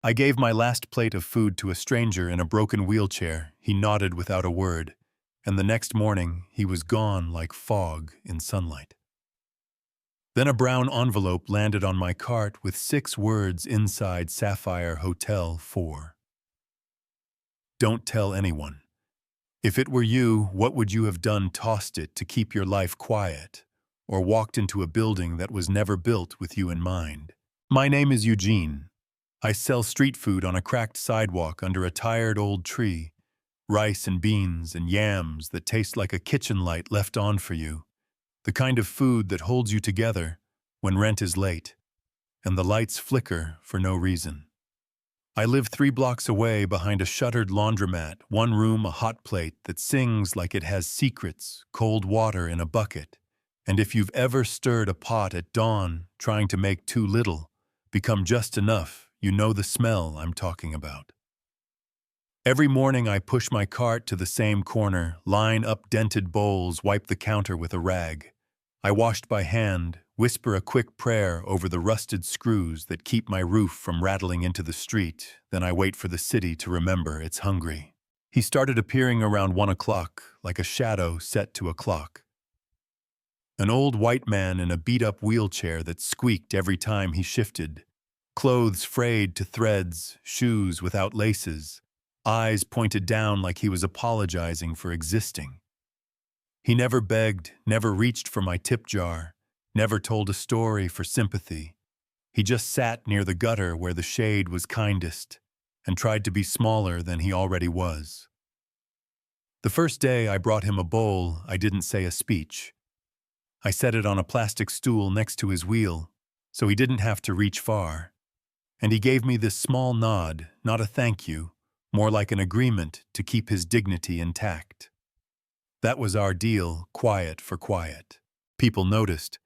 I gave my last plate of food to a stranger in a broken wheelchair. He nodded without a word, and the next morning he was gone like fog in sunlight. Then a brown envelope landed on my cart with 6 words inside: Sapphire Hotel 4. Don't tell anyone. If it were you, what would you have done? Tossed it to keep your life quiet, or walked into a building that was never built with you in mind? My name is Eugene. I sell street food on a cracked sidewalk under a tired old tree, rice and beans and yams that taste like a kitchen light left on for you, the kind of food that holds you together when rent is late and the lights flicker for no reason. I live 3 blocks away behind a shuttered laundromat, one room, a hot plate that sings like it has secrets, cold water in a bucket. And if you've ever stirred a pot at dawn trying to make too little become just enough, you know the smell I'm talking about. Every morning I push my cart to the same corner, line up dented bowls, wipe the counter with a rag. I washed by hand, whisper a quick prayer over the rusted screws that keep my roof from rattling into the street, then I wait for the city to remember it's hungry. He started appearing around 1 o'clock, like a shadow set to a clock. An old white man in a beat-up wheelchair that squeaked every time he shifted, clothes frayed to threads, shoes without laces, eyes pointed down like he was apologizing for existing. He never begged, never reached for my tip jar, never told a story for sympathy. He just sat near the gutter where the shade was kindest and tried to be smaller than he already was. The first day I brought him a bowl, I didn't say a speech. I set it on a plastic stool next to his wheel, so he didn't have to reach far. And he gave me this small nod, not a thank you, more like an agreement to keep his dignity intact. That was our deal, quiet for quiet. People noticed,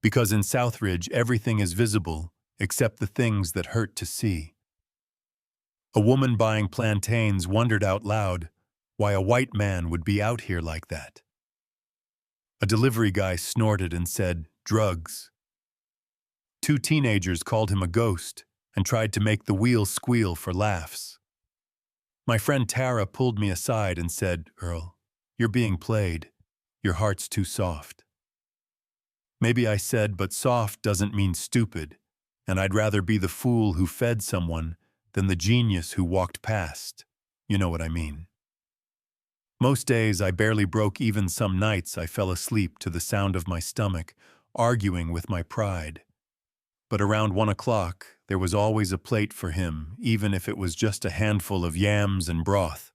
because in Southridge everything is visible except the things that hurt to see. A woman buying plantains wondered out loud why a white man would be out here like that. A delivery guy snorted and said, "Drugs." 2 teenagers called him a ghost and tried to make the wheel squeal for laughs. My friend Tara pulled me aside and said, "Earl, you're being played. Your heart's too soft." Maybe I said, but soft doesn't mean stupid, and I'd rather be the fool who fed someone than the genius who walked past. You know what I mean. Most days I barely broke even. Some nights I fell asleep to the sound of my stomach, arguing with my pride. But around 1 o'clock, there was always a plate for him, even if it was just a handful of yams and broth.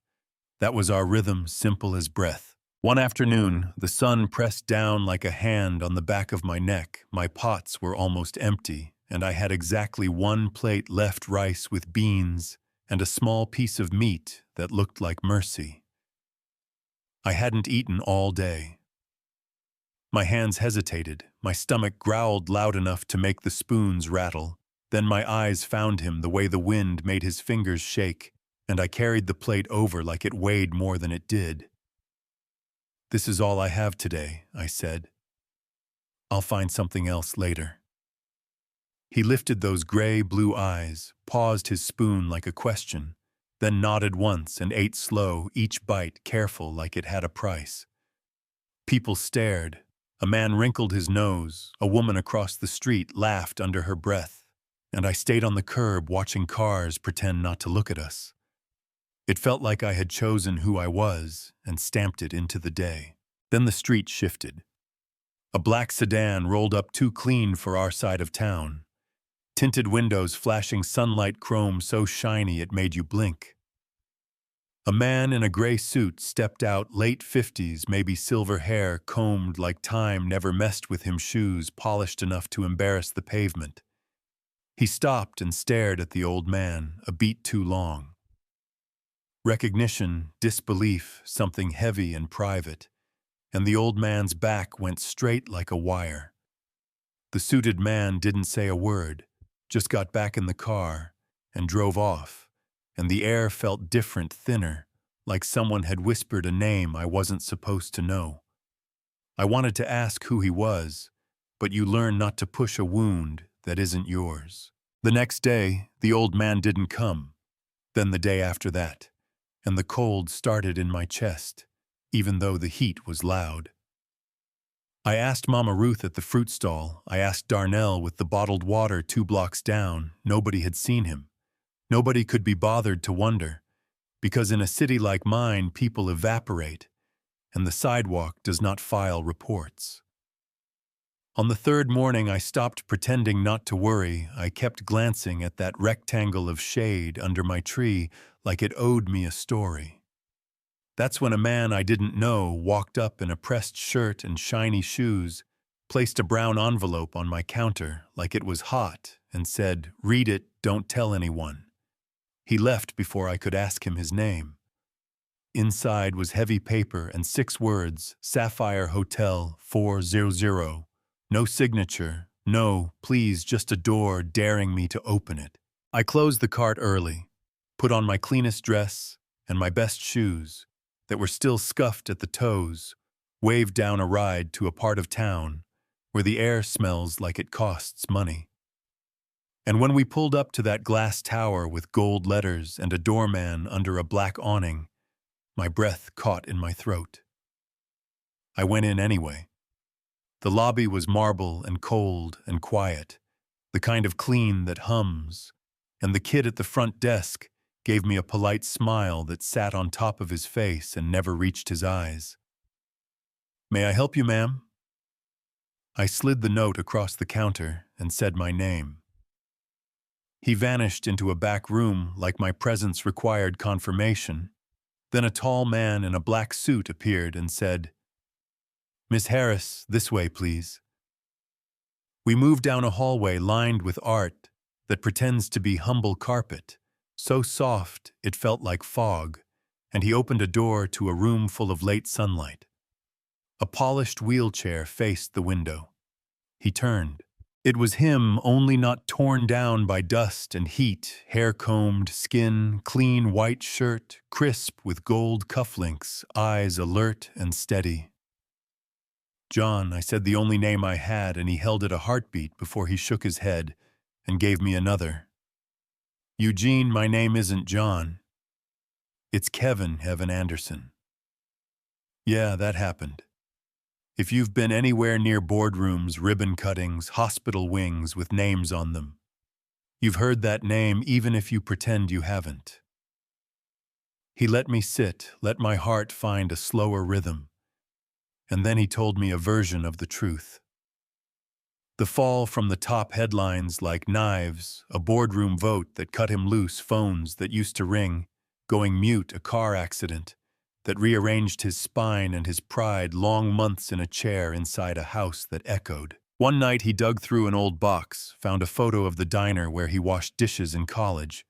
That was our rhythm, simple as breath. One afternoon, the sun pressed down like a hand on the back of my neck. My pots were almost empty, and I had exactly 1 plate left: rice with beans and a small piece of meat that looked like mercy. I hadn't eaten all day. My hands hesitated, my stomach growled loud enough to make the spoons rattle. Then my eyes found him the way the wind made his fingers shake, and I carried the plate over like it weighed more than it did. "This is all I have today," I said. "I'll find something else later." He lifted those gray-blue eyes, paused his spoon like a question, then nodded once and ate slow, each bite careful like it had a price. People stared. A man wrinkled his nose. A woman across the street laughed under her breath. And I stayed on the curb watching cars pretend not to look at us. It felt like I had chosen who I was and stamped it into the day. Then the street shifted. A black sedan rolled up too clean for our side of town. Tinted windows flashing sunlight chrome so shiny it made you blink. A man in a gray suit stepped out, late 50s, maybe silver hair combed like time never messed with him, shoes polished enough to embarrass the pavement. He stopped and stared at the old man, a beat too long. Recognition, disbelief, something heavy and private, and the old man's back went straight like a wire. The suited man didn't say a word, just got back in the car and drove off, and the air felt different, thinner, like someone had whispered a name I wasn't supposed to know. I wanted to ask who he was, but you learn not to push a wound that isn't yours. The next day, the old man didn't come. Then the day after that, and the cold started in my chest, even though the heat was loud. I asked Mama Ruth at the fruit stall. I asked Darnell with the bottled water 2 blocks down. Nobody had seen him. Nobody could be bothered to wonder, because in a city like mine, people evaporate, and the sidewalk does not file reports. On the third morning, I stopped pretending not to worry. I kept glancing at that rectangle of shade under my tree like it owed me a story. That's when a man I didn't know walked up in a pressed shirt and shiny shoes, placed a brown envelope on my counter like it was hot, and said, "Read it, don't tell anyone." He left before I could ask him his name. Inside was heavy paper and 6 words, Sapphire Hotel 400. No signature, no, please, just a door daring me to open it. I closed the cart early, put on my cleanest dress and my best shoes that were still scuffed at the toes, waved down a ride to a part of town where the air smells like it costs money. And when we pulled up to that glass tower with gold letters and a doorman under a black awning, my breath caught in my throat. I went in anyway. The lobby was marble and cold and quiet, the kind of clean that hums, and the kid at the front desk gave me a polite smile that sat on top of his face and never reached his eyes. "May I help you, ma'am?" I slid the note across the counter and said my name. He vanished into a back room like my presence required confirmation. Then a tall man in a black suit appeared and said, "Miss Harris, this way, please." We moved down a hallway lined with art that pretends to be humble carpet, so soft it felt like fog, and he opened a door to a room full of late sunlight. A polished wheelchair faced the window. He turned. It was him, only not torn down by dust and heat, hair-combed, skin, clean white shirt, crisp with gold cufflinks, eyes alert and steady. "John," I said the only name I had, and he held it a heartbeat before he shook his head and gave me another. "Eugene, my name isn't John. It's Kevin Anderson." Yeah, that happened. If you've been anywhere near boardrooms, ribbon cuttings, hospital wings with names on them, you've heard that name even if you pretend you haven't. He let me sit, let my heart find a slower rhythm, and then he told me a version of the truth. The fall from the top headlines like knives, a boardroom vote that cut him loose, phones that used to ring, going mute, a car accident that rearranged his spine and his pride, long months in a chair inside a house that echoed. One night he dug through an old box, found a photo of the diner where he washed dishes in college,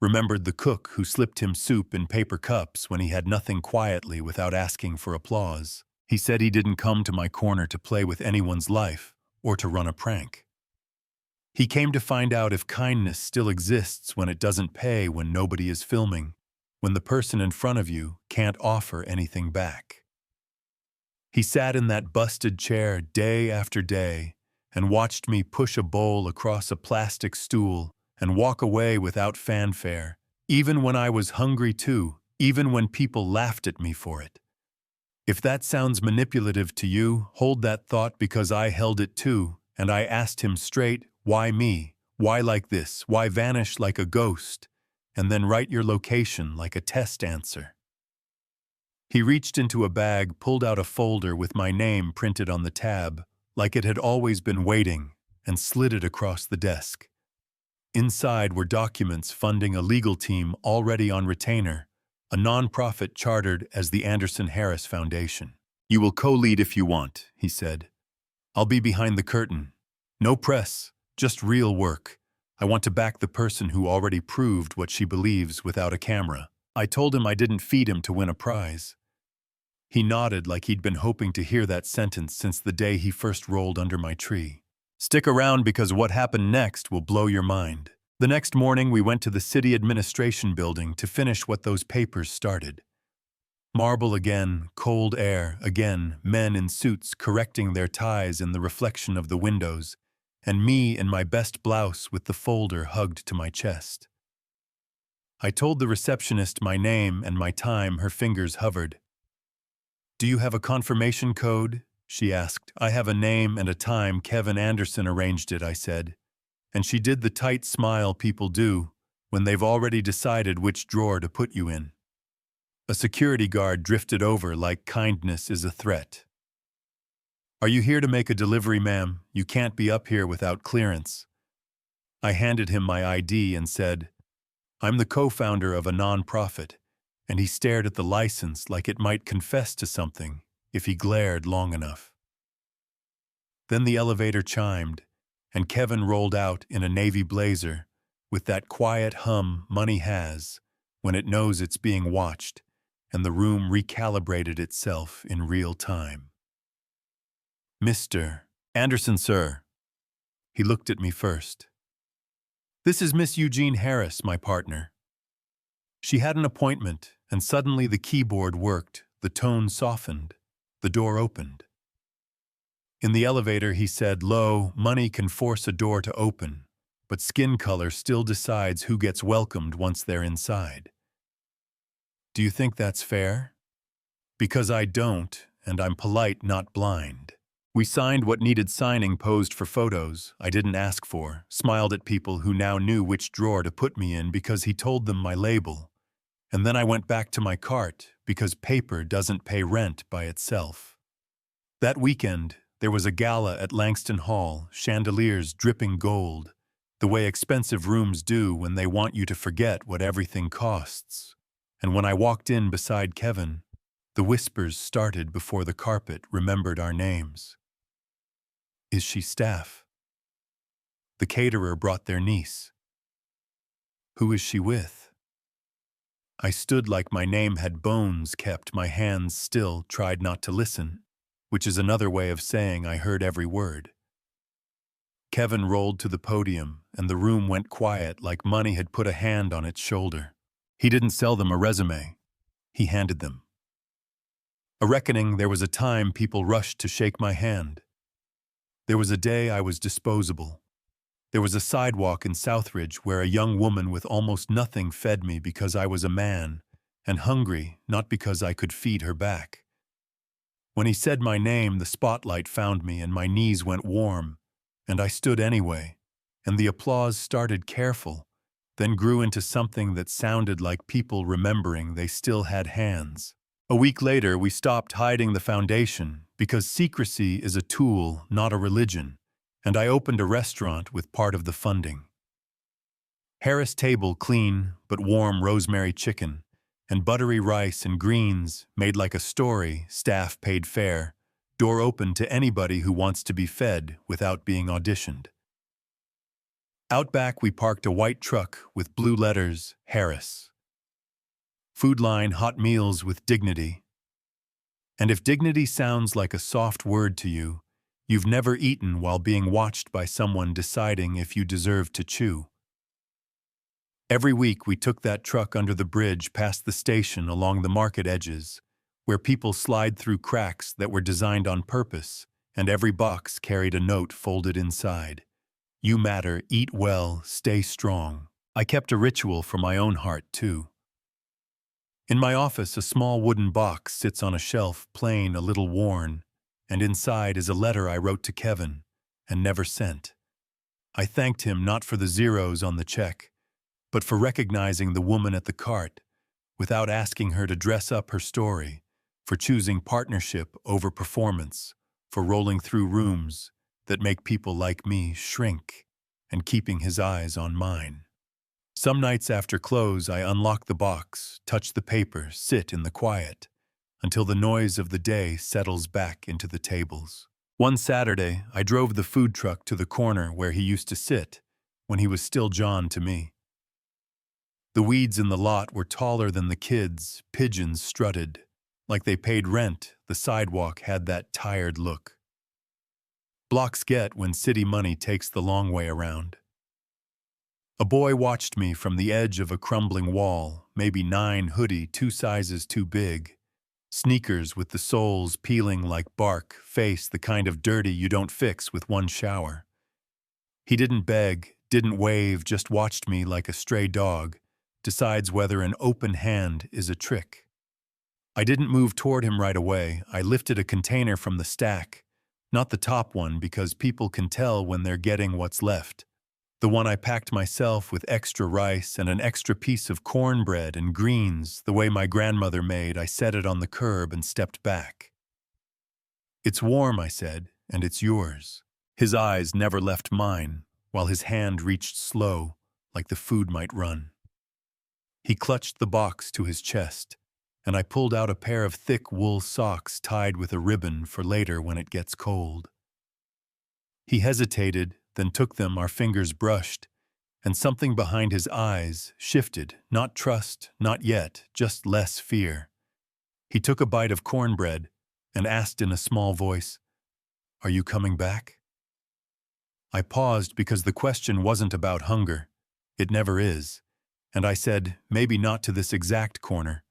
remembered the cook who slipped him soup in paper cups when he had nothing quietly without asking for applause. He said he didn't come to my corner to play with anyone's life or to run a prank. He came to find out if kindness still exists when it doesn't pay, when nobody is filming, when the person in front of you can't offer anything back. He sat in that busted chair day after day and watched me push a bowl across a plastic stool and walk away without fanfare, even when I was hungry too, even when people laughed at me for it. If that sounds manipulative to you, hold that thought, because I held it too, and I asked him straight, "Why me? Why like this? Why vanish like a ghost? And then write your location like a test answer?" He reached into a bag, pulled out a folder with my name printed on the tab, like it had always been waiting, and slid it across the desk. Inside were documents funding a legal team already on retainer, a nonprofit chartered as the Anderson Harris Foundation. "You will co-lead if you want," he said. "I'll be behind the curtain. No press, just real work. I want to back the person who already proved what she believes without a camera." I told him I didn't feed him to win a prize. He nodded like he'd been hoping to hear that sentence since the day he first rolled under my tree. "Stick around, because what happened next will blow your mind." The next morning, we went to the city administration building to finish what those papers started. Marble again, cold air again, men in suits correcting their ties in the reflection of the windows, and me in my best blouse with the folder hugged to my chest. I told the receptionist my name and my time. Her fingers hovered. "Do you have a confirmation code?" she asked. "I have a name and a time. Kevin Anderson arranged it," I said. And she did the tight smile people do when they've already decided which drawer to put you in. A security guard drifted over like kindness is a threat. "Are you here to make a delivery, ma'am? You can't be up here without clearance." I handed him my ID and said, "I'm the co-founder of a non-profit," and he stared at the license like it might confess to something if he glared long enough. Then the elevator chimed, and Kevin rolled out in a navy blazer with that quiet hum money has when it knows it's being watched, and the room recalibrated itself in real time. "Mr. Anderson, sir." He looked at me first. "This is Miss Eugene Harris, my partner." She had an appointment, and suddenly the keyboard worked, the tone softened, the door opened. In the elevator, he said, "Lo, money can force a door to open, but skin color still decides who gets welcomed once they're inside." Do you think that's fair? Because I don't, and I'm polite, not blind. We signed what needed signing, posed for photos I didn't ask for, smiled at people who now knew which drawer to put me in because he told them my label. And then I went back to my cart because paper doesn't pay rent by itself. That weekend, there was a gala at Langston Hall, chandeliers dripping gold, the way expensive rooms do when they want you to forget what everything costs. And when I walked in beside Kevin, the whispers started before the carpet remembered our names. "Is she staff?" The caterer brought their niece. "Who is she with?" I stood like my name had bones, kept my hands still, tried not to listen, which is another way of saying I heard every word. Kevin rolled to the podium, and the room went quiet like money had put a hand on its shoulder. He didn't sell them a resume. He handed them. A reckoning. There was a time people rushed to shake my hand. There was a day I was disposable. There was a sidewalk in Southridge where a young woman with almost nothing fed me because I was a man, and hungry, not because I could feed her back. When he said my name, the spotlight found me and my knees went warm, and I stood anyway, and the applause started careful, then grew into something that sounded like people remembering they still had hands. A week later, we stopped hiding the foundation because secrecy is a tool, not a religion, and I opened a restaurant with part of the funding. Harris table, clean but warm rosemary chicken, and buttery rice and greens made like a story, staff paid fair, door open to anybody who wants to be fed without being auditioned. Out back, we parked a white truck with blue letters, Harris. Food line, hot meals with dignity. And if dignity sounds like a soft word to you, you've never eaten while being watched by someone deciding if you deserve to chew. Every week we took that truck under the bridge past the station along the market edges, where people slide through cracks that were designed on purpose, and every box carried a note folded inside. You matter, eat well, stay strong. I kept a ritual for my own heart, too. In my office, a small wooden box sits on a shelf, plain, a little worn, and inside is a letter I wrote to Kevin and never sent. I thanked him not for the zeros on the check, but for recognizing the woman at the cart without asking her to dress up her story, for choosing partnership over performance, for rolling through rooms that make people like me shrink, and keeping his eyes on mine. Some nights after close, I unlock the box, touch the paper, sit in the quiet, until the noise of the day settles back into the tables. One Saturday, I drove the food truck to the corner where he used to sit when he was still John to me. The weeds in the lot were taller than the kids, pigeons strutted. Like they paid rent, the sidewalk had that tired look. Blocks get when city money takes the long way around. A boy watched me from the edge of a crumbling wall, maybe 9, hoodie 2 sizes too big. Sneakers with the soles peeling like bark, face the kind of dirty you don't fix with one shower. He didn't beg, didn't wave, just watched me like a stray dog, decides whether an open hand is a trick. I didn't move toward him right away. I lifted a container from the stack, not the top one because people can tell when they're getting what's left. The one I packed myself with extra rice and an extra piece of cornbread and greens, the way my grandmother made. I set it on the curb and stepped back. "It's warm," I said, "and it's yours." His eyes never left mine, while his hand reached slow, like the food might run. He clutched the box to his chest, and I pulled out a pair of thick wool socks tied with a ribbon for later when it gets cold. He hesitated, then took them, our fingers brushed, and something behind his eyes shifted, not trust, not yet, just less fear. He took a bite of cornbread and asked in a small voice, "Are you coming back?" I paused because the question wasn't about hunger. It never is. And I said, "Maybe not to this exact corner,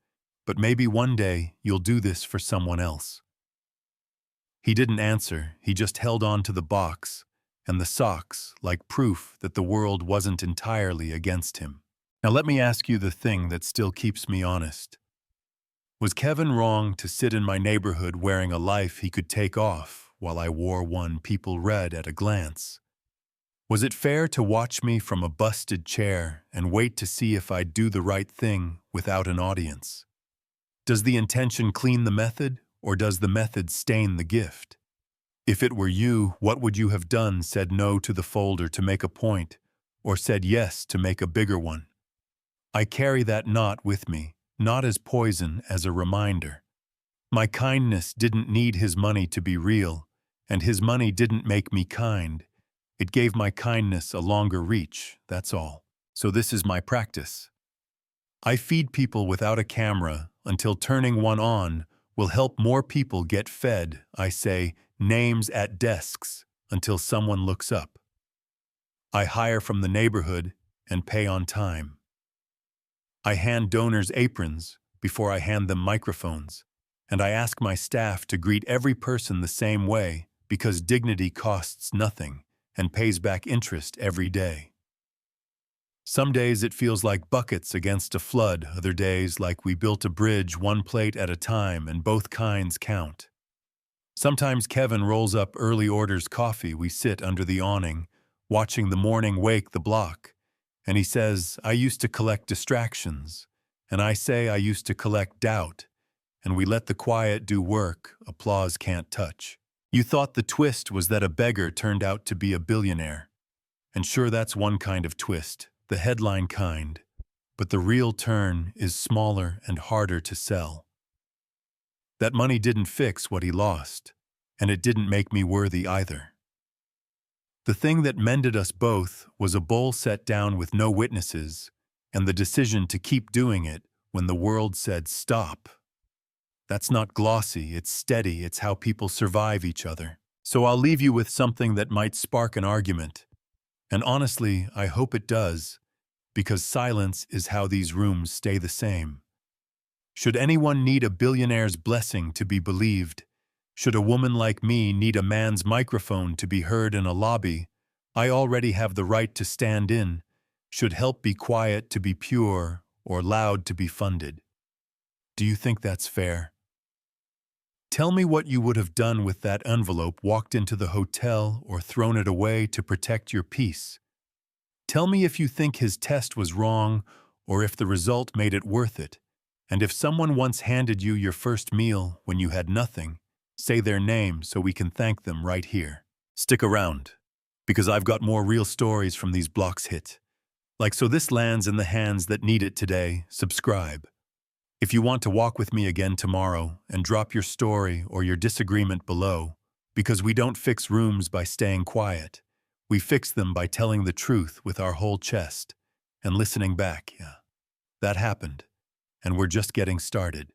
but maybe one day you'll do this for someone else." He didn't answer. He just held on to the box and the socks like proof that the world wasn't entirely against him. Now let me ask you the thing that still keeps me honest. Was Kevin wrong to sit in my neighborhood wearing a life he could take off while I wore one people read at a glance? Was it fair to watch me from a busted chair and wait to see if I'd do the right thing without an audience? Does the intention clean the method, or does the method stain the gift? If it were you, what would you have done? Said no to the folder to make a point, or said yes to make a bigger one? I carry that knot with me, not as poison, as a reminder. My kindness didn't need his money to be real, and his money didn't make me kind. It gave my kindness a longer reach, that's all. So this is my practice. I feed people without a camera until turning one on will help more people get fed. I say names at desks until someone looks up. I hire from the neighborhood and pay on time. I hand donors aprons before I hand them microphones, and I ask my staff to greet every person the same way because dignity costs nothing and pays back interest every day. Some days it feels like buckets against a flood, other days like we built a bridge one plate at a time and both kinds count. Sometimes Kevin rolls up early, orders coffee. We sit under the awning, watching the morning wake the block, and he says, "I used to collect distractions," and I say I used to collect doubt, and we let the quiet do work applause can't touch. You thought the twist was that a beggar turned out to be a billionaire. And sure, that's one kind of twist, the headline kind. But the real turn is smaller and harder to sell. That money didn't fix what he lost, and it didn't make me worthy either. The thing that mended us both was a bowl set down with no witnesses, and the decision to keep doing it when the world said stop. That's not glossy, it's steady, it's how people survive each other. So I'll leave you with something that might spark an argument. And honestly, I hope it does, because silence is how these rooms stay the same. Should anyone need a billionaire's blessing to be believed? Should a woman like me need a man's microphone to be heard in a lobby? I already have the right to stand in. Should help be quiet to be pure, or loud to be funded? Do you think that's fair? Tell me what you would have done with that envelope, walked into the hotel, or thrown it away to protect your peace. Tell me if you think his test was wrong, or if the result made it worth it. And if someone once handed you your first meal when you had nothing, say their name so we can thank them right here. Stick around, because I've got more real stories from these blocks hit. Like So This lands in the hands that need it today. Subscribe. If you want to walk with me again tomorrow, and drop your story or your disagreement below, because we don't fix rooms by staying quiet. We fix them by telling the truth with our whole chest and listening back. Yeah, that happened, and we're just getting started.